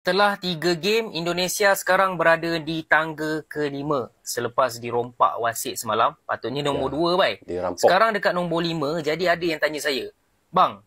Setelah 3 game, Indonesia sekarang berada di tangga ke-5 selepas dirompak wasit semalam. Patutnya nombor 2, bai. Dirampok. Sekarang dekat nombor 5, jadi ada yang tanya saya, "Bang,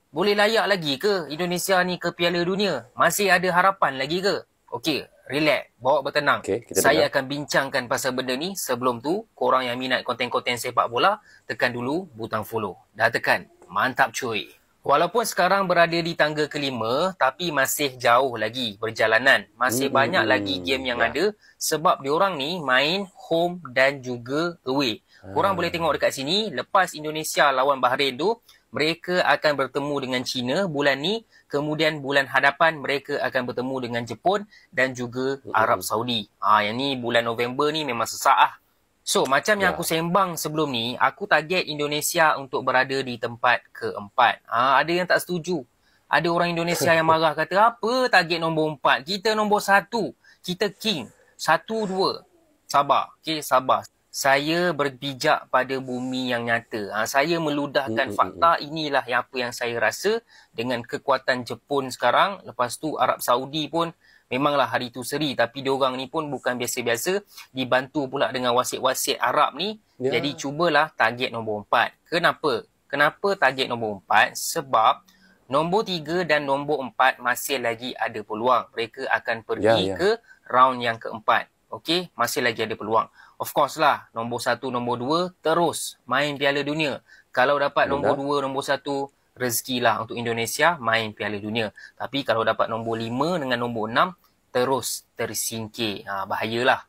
boleh layak lagi ke Indonesia ni ke Piala Dunia? Masih ada harapan lagi ke?" Okey, relax, bawa bertenang. Okey, kita Saya dengar. akan bincangkan pasal benda ni. Sebelum tu, korang yang minat konten-konten sepak bola, tekan dulu butang follow. Dah tekan? Mantap cuy. Walaupun sekarang berada di tangga ke-5, tapi masih jauh lagi perjalanan. Masih banyak lagi game yang ada sebab diorang ni main home dan juga away. Korang boleh tengok dekat sini, lepas Indonesia lawan Bahrain tu, mereka akan bertemu dengan China bulan ni, kemudian bulan hadapan mereka akan bertemu dengan Jepun dan juga Arab Saudi. Yang ni bulan November ni memang sesak ah. So, macam yang aku sembang sebelum ni, aku target Indonesia untuk berada di tempat keempat. Ada yang tak setuju. Ada orang Indonesia yang marah kata, apa target nombor 4? Kita nombor 1. Kita king. 1, 2. Sabar. Okay, sabar. Saya berpijak pada bumi yang nyata. Saya meludahkan fakta. Inilah apa yang saya rasa dengan kekuatan Jepun sekarang. Lepas tu Arab Saudi pun memanglah hari tu seri, tapi diorang ni pun bukan biasa-biasa, dibantu pula dengan wasit-wasit Arab ni. Jadi cubalah target nombor 4. Kenapa? Kenapa target nombor 4? Sebab nombor 3 dan nombor 4 masih lagi ada peluang. Mereka akan pergi ke round yang keempat. Okey, masih lagi ada peluang. Of course lah, nombor 1, nombor 2 terus main Piala Dunia. Kalau dapat nombor 2, nombor 1, rezekilah untuk Indonesia main Piala Dunia. Tapi kalau dapat nombor 5 dengan nombor 6, terus tersingkir. Bahayalah.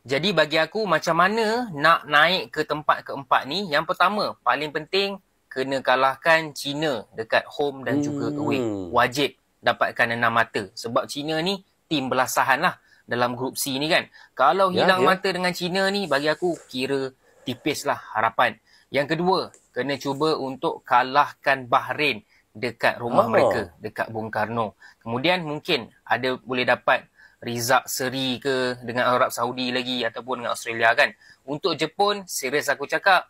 Jadi bagi aku, macam mana nak naik ke tempat keempat ni? Yang pertama, paling penting, kena kalahkan China dekat home dan juga away. Wajib dapatkan 6 mata. Sebab China ni tim belasahan lah dalam grup C ni kan. Kalau hilang mata dengan China ni, bagi aku kira tipis lah harapan. Yang kedua, kena cuba untuk kalahkan Bahrain dekat rumah mereka, dekat Bung Karno. Kemudian mungkin ada boleh dapat result seri ke dengan Arab Saudi lagi ataupun dengan Australia kan. Untuk Jepun, serius aku cakap,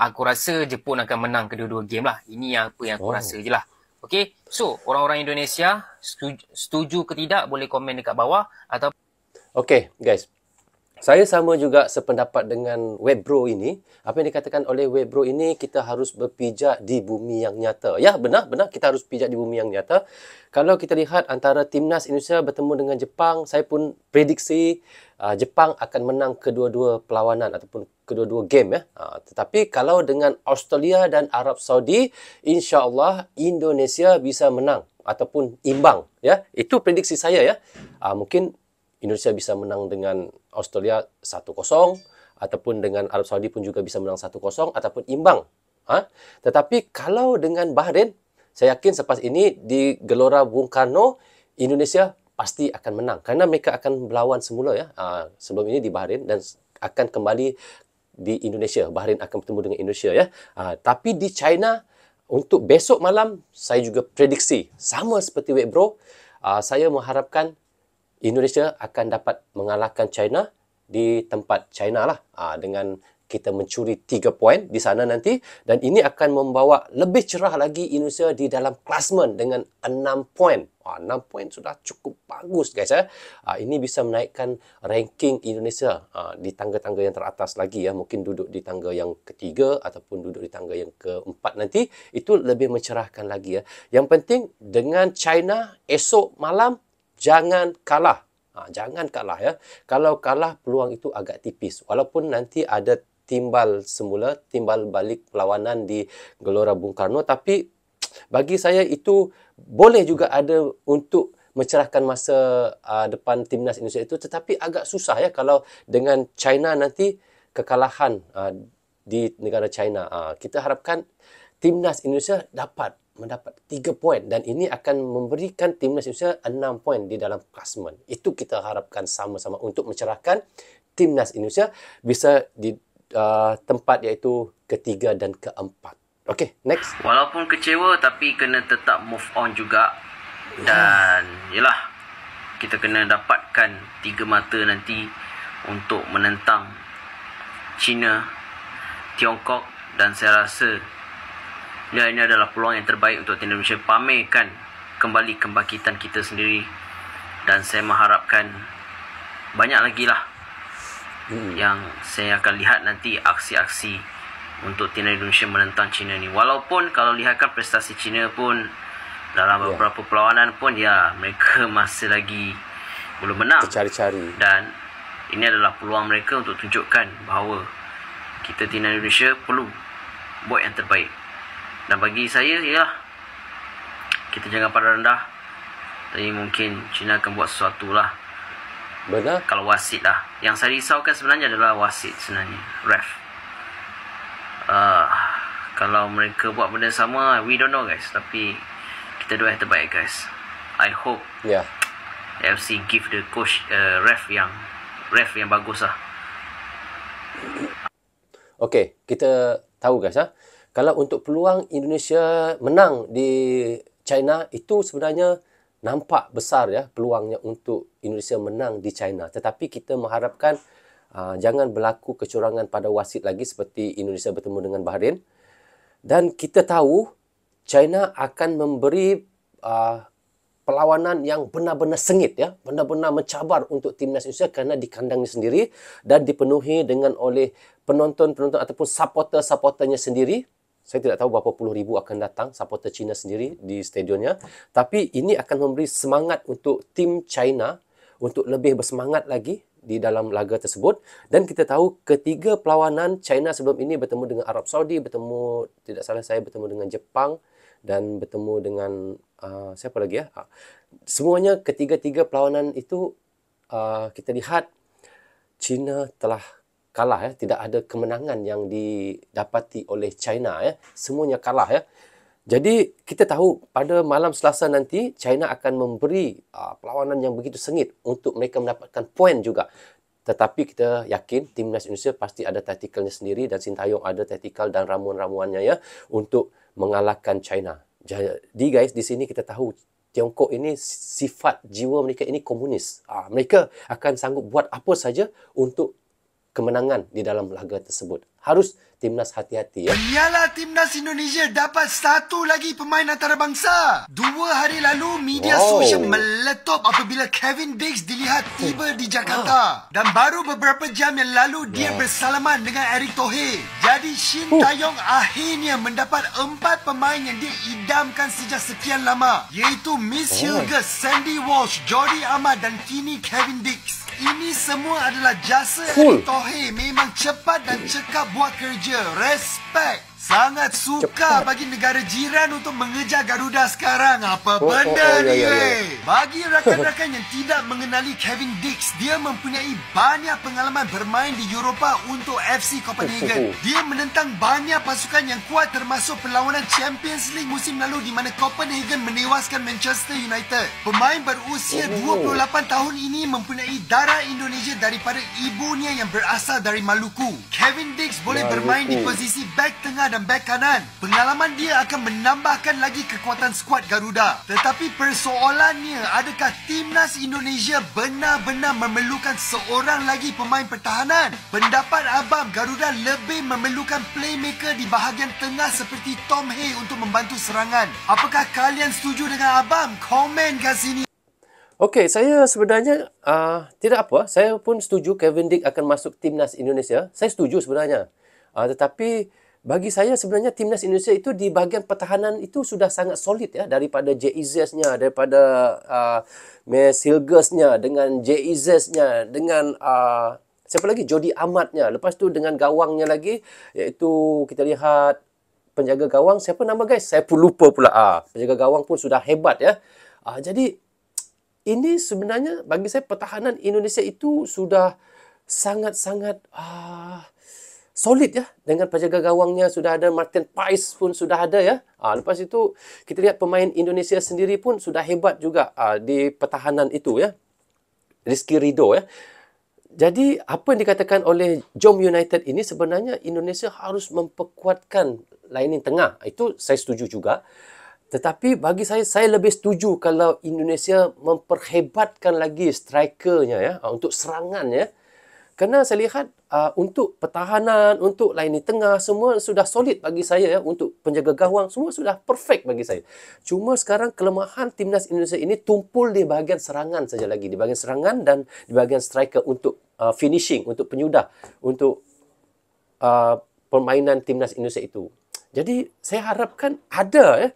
aku rasa Jepun akan menang kedua-dua game lah. Ini apa yang aku rasa je lah. Okay, so orang-orang Indonesia setuju ke tidak boleh komen dekat bawah atau Okey, guys. Saya sama juga sependapat dengan Webro ini. Apa yang dikatakan oleh Webro ini, kita harus berpijak di bumi yang nyata. Ya, benar. Kita harus pijak di bumi yang nyata. Kalau kita lihat antara timnas Indonesia bertemu dengan Jepang, saya pun prediksi Jepang akan menang kedua-dua perlawanan ataupun kedua-dua game. Tetapi kalau dengan Australia dan Arab Saudi, insya-Allah Indonesia bisa menang ataupun imbang. Ya, itu prediksi saya ya. Mungkin Indonesia bisa menang dengan Australia 1-0 ataupun dengan Arab Saudi pun juga bisa menang 1-0 ataupun imbang. Tetapi kalau dengan Bahrain, saya yakin selepas ini di Gelora Bung Karno, Indonesia pasti akan menang kerana mereka akan berlawan semula ya. Sebelum ini di Bahrain dan akan kembali di Indonesia. Bahrain akan bertemu dengan Indonesia ya. Tapi di China untuk besok malam saya juga prediksi sama seperti Webro. Saya mengharapkan Indonesia akan dapat mengalahkan China di tempat China lah dengan kita mencuri 3 poin di sana nanti, dan ini akan membawa lebih cerah lagi Indonesia di dalam klasmen dengan 6 poin. 6 poin sudah cukup bagus guys ya. Ini bisa menaikkan ranking Indonesia di tangga-tangga yang teratas lagi ya, mungkin duduk di tangga yang ketiga ataupun duduk di tangga yang keempat nanti, itu lebih mencerahkan lagi ya. Yang penting dengan China esok malam jangan kalah. Jangan kalah ya. Kalau kalah, peluang itu agak tipis. Walaupun nanti ada timbal semula, timbal balik perlawanan di Gelora Bung Karno. Tapi bagi saya itu boleh juga ada untuk mencerahkan masa depan timnas Indonesia itu. Tetapi agak susah ya kalau dengan China nanti kekalahan di negara China. Kita harapkan timnas Indonesia dapat mendapat 3 poin dan ini akan memberikan timnas Indonesia 6 poin di dalam klasmen. Itu kita harapkan sama-sama untuk mencerahkan timnas Indonesia bisa di tempat iaitu ketiga dan keempat. Okey, next. Walaupun kecewa tapi kena tetap move on juga. Dan yalah, kita kena dapatkan 3 mata nanti untuk menentang China, Tiongkok, dan saya rasa ini adalah peluang yang terbaik untuk Indonesia pamerkan kembali kebangkitan kita sendiri, dan saya mengharapkan banyak lagi lah yang saya akan lihat nanti aksi-aksi untuk timnas Indonesia menentang China ni. Walaupun kalau lihatkan prestasi China pun dalam beberapa perlawanan pun mereka masih lagi belum menang. Tercari-cari. Dan ini adalah peluang mereka untuk tunjukkan bahawa kita timnas Indonesia perlu buat yang terbaik. Dan bagi saya ialah kita jangan pada rendah. Tapi mungkin China akan buat sesuatu lah. Benar. Kalau wasit lah. Yang saya risaukan sebenarnya adalah wasit sebenarnya. Ref. Kalau mereka buat benda sama, we don't know guys. Tapi kita doa yang terbaik guys. I hope AFC give the coach ref yang bagus lah. Okey, kita tahu guys kalau untuk peluang Indonesia menang di China itu sebenarnya nampak besar ya peluangnya untuk Indonesia menang di China. Tetapi kita mengharapkan jangan berlaku kecurangan pada wasit lagi seperti Indonesia bertemu dengan Bahrain. Dan kita tahu China akan memberi perlawanan yang benar-benar sengit ya, benar-benar mencabar untuk timnas Indonesia kerana di kandangnya sendiri dan dipenuhi dengan oleh penonton-penonton ataupun supporter-supporternya sendiri. Saya tidak tahu berapa puluh ribu akan datang supporter China sendiri di stadionnya. Tapi ini akan memberi semangat untuk tim China untuk lebih bersemangat lagi di dalam laga tersebut. Dan kita tahu ketiga perlawanan China sebelum ini bertemu dengan Arab Saudi, bertemu, tidak salah saya, bertemu dengan Jepang dan bertemu dengan siapa lagi ya? Semuanya ketiga-tiga perlawanan itu kita lihat China telah kalah ya, tidak ada kemenangan yang didapati oleh China ya. Semuanya kalah ya. Jadi kita tahu pada malam Selasa nanti China akan memberi perlawanan yang begitu sengit untuk mereka mendapatkan poin juga. Tetapi kita yakin timnas Indonesia pasti ada taktikalnya sendiri dan Sintayong ada taktikal dan ramuan-ramuannya ya untuk mengalahkan China. Jadi guys, di sini kita tahu Tiongkok ini sifat jiwa mereka ini komunis. Mereka akan sanggup buat apa saja untuk kemenangan di dalam laga tersebut. Harus timnas hati-hati ya. Piala Timnas Indonesia dapat satu lagi pemain antarabangsa. 2 hari lalu media sosial meletup apabila Kevin Diggs dilihat tiba di Jakarta. Dan baru beberapa jam yang lalu dia bersalaman dengan Erick Thohir. Jadi Sintayong akhirnya mendapat 4 pemain yang dia idamkan sejak sekian lama, iaitu Miss Hilgers, Sandy Walsh, Jordi Amat dan kini Kevin Diggs. Ini semua adalah jasa Erick Thohir. Memang cepat dan cekap buat kerja. Respect. Sangat suka bagi negara jiran untuk mengejar Garuda sekarang. Apa benda ni weh? Bagi rakan-rakan yang tidak mengenali Kevin Diggs, dia mempunyai banyak pengalaman bermain di Eropah untuk FC Copenhagen. Dia menentang banyak pasukan yang kuat termasuk perlawanan Champions League musim lalu di mana Copenhagen menewaskan Manchester United. Pemain berusia 28 tahun ini mempunyai darah Indonesia daripada ibunya yang berasal dari Maluku. Kevin Diggs boleh bermain di posisi back tengah dan back kanan. Pengalaman dia akan menambahkan lagi kekuatan skuad Garuda. Tetapi persoalannya, adakah timnas Indonesia benar-benar memerlukan seorang lagi pemain pertahanan? Pendapat abang, Garuda lebih memerlukan playmaker di bahagian tengah seperti Tom Hay untuk membantu serangan. Apakah kalian setuju dengan abang? Komen kat sini. Okey, saya sebenarnya tidak apa. Saya pun setuju Kevin Diggs akan masuk timnas Indonesia. Saya setuju sebenarnya. Tetapi bagi saya sebenarnya timnas Indonesia itu di bahagian pertahanan itu sudah sangat solid ya, daripada JEZ-nya, daripada Miss Hilgers-nya, dengan JEZ-nya, dengan siapa lagi? Jordi Amat-nya. Lepas tu dengan gawangnya lagi, iaitu kita lihat penjaga gawang, siapa nama guys? Saya pun lupa pula. Penjaga gawang pun sudah hebat ya. Jadi ini sebenarnya bagi saya pertahanan Indonesia itu sudah sangat-sangat solid ya. Dengan penjaga gawangnya sudah ada, Martin Pais pun sudah ada ya. Lepas itu kita lihat pemain Indonesia sendiri pun sudah hebat juga di pertahanan itu ya. Rizky Ridho ya. Jadi apa yang dikatakan oleh Jom United ini sebenarnya Indonesia harus memperkuatkan lining tengah. Itu saya setuju juga. Tetapi bagi saya lebih setuju kalau Indonesia memperhebatkan lagi strikernya ya, untuk serangannya. Kerana saya lihat untuk pertahanan, untuk lini tengah, semua sudah solid bagi saya ya. Untuk penjaga gawang, semua sudah perfect bagi saya. Cuma sekarang kelemahan timnas Indonesia ini tumpul di bahagian serangan saja lagi. Di bahagian serangan dan di bahagian striker untuk finishing, untuk penyudah, untuk permainan timnas Indonesia itu. Jadi saya harapkan ada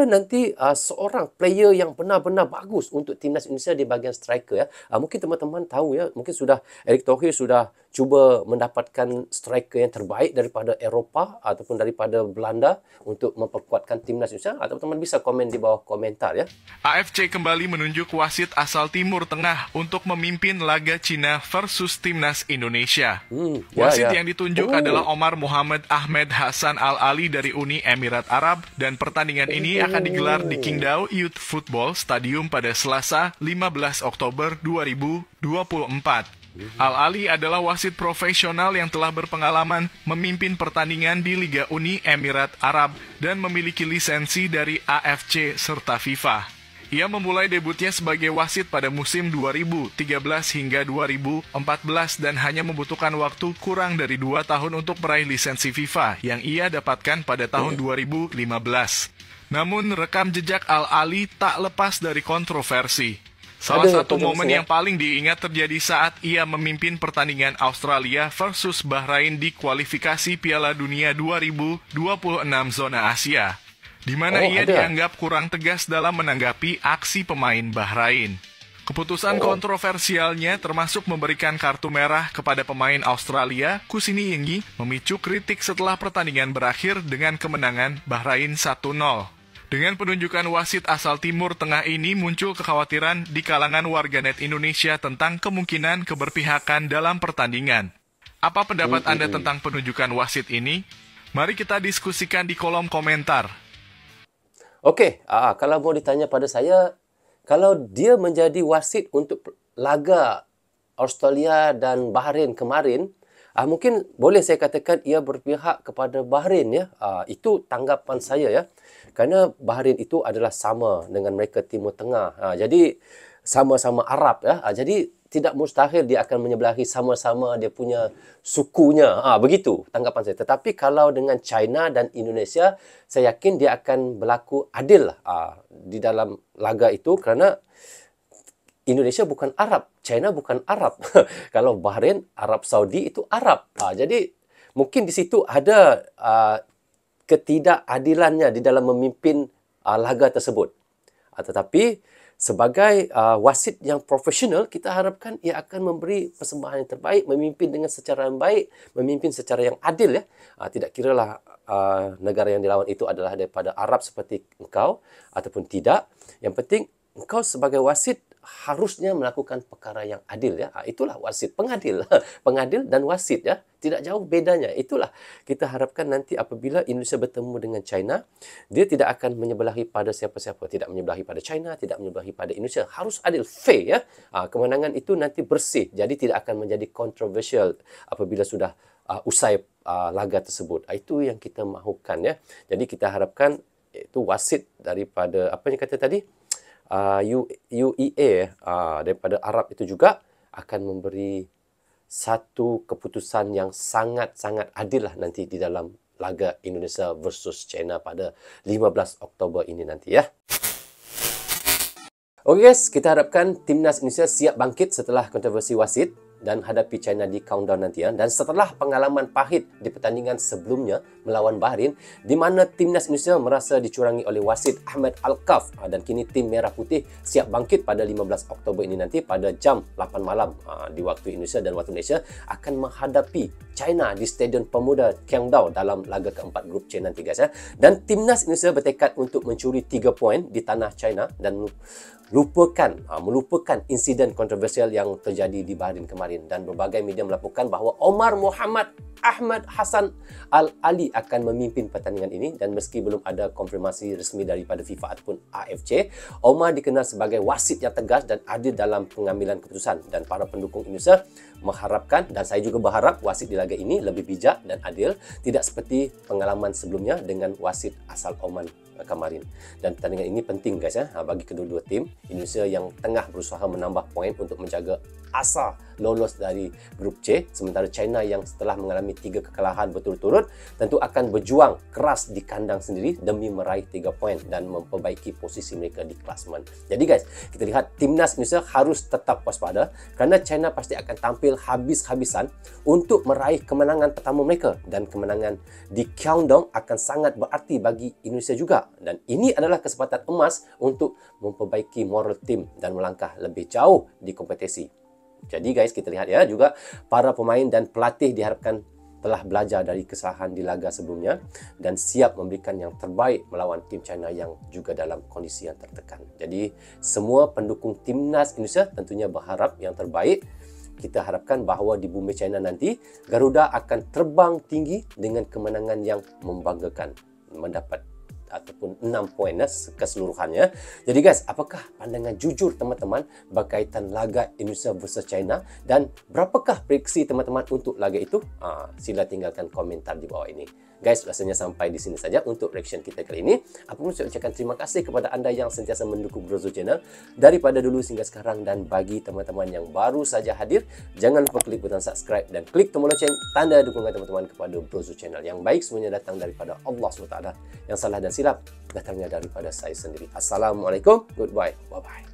nanti seorang player yang benar-benar bagus untuk timnas Indonesia di bahagian striker ya. Mungkin teman-teman tahu ya, mungkin sudah Erick Thohir sudah cuba mendapatkan striker yang terbaik daripada Eropah ataupun daripada Belanda untuk memperkuatkan timnas Indonesia. Atau teman-teman bisa komen di bawah komentar ya. AFC kembali menunjuk wasit asal Timur Tengah untuk memimpin laga Cina versus timnas Indonesia. Wasit yang ditunjuk adalah Omar Muhammad Ahmed Hassan Al-Ali dari Uni Emirat Arab, dan pertandingan ini akan digelar di Qingdao Youth Football Stadium pada Selasa 15 Oktober 2024. Al-Ali adalah wasit profesional yang telah berpengalaman memimpin pertandingan di Liga Uni Emirat Arab dan memiliki lisensi dari AFC serta FIFA. Ia memulai debutnya sebagai wasit pada musim 2013 hingga 2014 dan hanya membutuhkan waktu kurang dari 2 tahun untuk meraih lisensi FIFA yang ia dapatkan pada tahun 2015. Namun rekam jejak Al-Ali tak lepas dari kontroversi. Salah satu momen yang paling diingat terjadi saat ia memimpin pertandingan Australia versus Bahrain di kualifikasi Piala Dunia 2026 zona Asia, di mana ia dianggap kurang tegas dalam menanggapi aksi pemain Bahrain. Keputusan kontroversialnya termasuk memberikan kartu merah kepada pemain Australia, Kusini Yingyi, memicu kritik setelah pertandingan berakhir dengan kemenangan Bahrain 1-0. Dengan penunjukan wasit asal Timur Tengah ini, muncul kekhawatiran di kalangan warganet Indonesia tentang kemungkinan keberpihakan dalam pertandingan. Apa pendapat Anda tentang penunjukan wasit ini? Mari kita diskusikan di kolom komentar. Okey, kalau mau ditanya pada saya, kalau dia menjadi wasit untuk laga Australia dan Bahrain kemarin, mungkin boleh saya katakan ia berpihak kepada Bahrain ya. Itu tanggapan saya ya. Kerana Bahrain itu adalah sama dengan mereka Timur Tengah. Jadi sama-sama Arab ya. Jadi tidak mustahil dia akan menyebelahi sama-sama dia punya sukunya. Begitu tanggapan saya. Tetapi kalau dengan China dan Indonesia, saya yakin dia akan berlaku adil di dalam laga itu, kerana Indonesia bukan Arab, China bukan Arab. Kalau Bahrain, Arab Saudi itu Arab. Jadi mungkin di situ ada ketidakadilannya di dalam memimpin laga tersebut. Tetapi sebagai wasit yang profesional, kita harapkan ia akan memberi persembahan yang terbaik, memimpin dengan secara yang baik, memimpin secara yang adil ya. Tidak kiralah negara yang dilawan itu adalah daripada Arab seperti engkau ataupun tidak. Yang penting engkau sebagai wasit harusnya melakukan perkara yang adil ya. Itulah wasit, pengadil. Pengadil dan wasit ya. Tidak jauh bedanya. Itulah kita harapkan nanti apabila Indonesia bertemu dengan China, dia tidak akan menyebelahi pada siapa-siapa, tidak menyebelahi pada China, tidak menyebelahi pada Indonesia. Harus adil, fair ya. Kemenangan itu nanti bersih. Jadi tidak akan menjadi kontroversial apabila sudah usai laga tersebut. Itu yang kita mahukan ya. Jadi kita harapkan itu wasit daripada apa yang kata tadi? UEA daripada Arab itu juga akan memberi satu keputusan yang sangat-sangat adil lah nanti di dalam laga Indonesia versus China pada 15 Oktober ini nanti ya. Okey guys, kita harapkan timnas Indonesia siap bangkit setelah kontroversi wasit dan hadapi China di countdown nanti ya. Dan setelah pengalaman pahit di pertandingan sebelumnya melawan Bahrain, di mana timnas Indonesia merasa dicurangi oleh wasit Ahmad Al-Kaf, dan kini tim Merah Putih siap bangkit pada 15 Oktober ini nanti pada jam 8 malam di waktu Indonesia dan waktu Malaysia akan menghadapi China di Stadion Pemuda Qingdao dalam laga keempat grup C nanti guys ya. Dan timnas Indonesia bertekad untuk mencuri 3 poin di tanah China dan melupakan insiden kontroversial yang terjadi di Bahrain kemarin. Dan berbagai media melaporkan bahawa Omar Muhammad Ahmad Hassan Al-Ali akan memimpin pertandingan ini, dan meski belum ada konfirmasi resmi daripada FIFA ataupun AFC, Omar dikenal sebagai wasit yang tegas dan adil dalam pengambilan keputusan, dan para pendukung Indonesia mengharapkan, dan saya juga berharap wasit di laga ini lebih bijak dan adil, tidak seperti pengalaman sebelumnya dengan wasit asal Oman kemarin. Dan pertandingan ini penting guys ya, bagi kedua-dua tim. Indonesia yang tengah berusaha menambah poin untuk menjaga asa lolos dari grup C, sementara China yang setelah mengalami 3 kekalahan berturut-turut tentu akan berjuang keras di kandang sendiri demi meraih 3 poin dan memperbaiki posisi mereka di klasemen. Jadi guys, kita lihat timnas Indonesia harus tetap waspada kerana China pasti akan tampil habis-habisan untuk meraih kemenangan pertama mereka, dan kemenangan di Guangdong akan sangat berarti bagi Indonesia juga, dan ini adalah kesempatan emas untuk memperbaiki moral tim dan melangkah lebih jauh di kompetisi. Jadi guys, kita lihat ya juga para pemain dan pelatih diharapkan telah belajar dari kesalahan di laga sebelumnya dan siap memberikan yang terbaik melawan tim China yang juga dalam kondisi yang tertekan. Jadi semua pendukung timnas Indonesia tentunya berharap yang terbaik. Kita harapkan bahawa di bumi China nanti Garuda akan terbang tinggi dengan kemenangan yang membanggakan, mendapat ataupun 6 poin keseluruhannya. Jadi guys, apakah pandangan jujur teman-teman berkaitan laga Indonesia versus China, dan berapakah prediksi teman-teman untuk laga itu? Sila tinggalkan komentar di bawah ini. Guys, rasanya sampai di sini saja untuk reaction kita kali ini. Apa pun saya ucapkan terima kasih kepada anda yang sentiasa mendukung Brozo Channel daripada dulu hingga sekarang, dan bagi teman-teman yang baru saja hadir, jangan lupa klik butang subscribe dan klik tombol lonceng, tanda dukungan teman-teman kepada Brozo Channel. Yang baik semuanya datang daripada Allah SWT, yang salah dan silap datangnya daripada saya sendiri. Assalamualaikum, goodbye, bye-bye.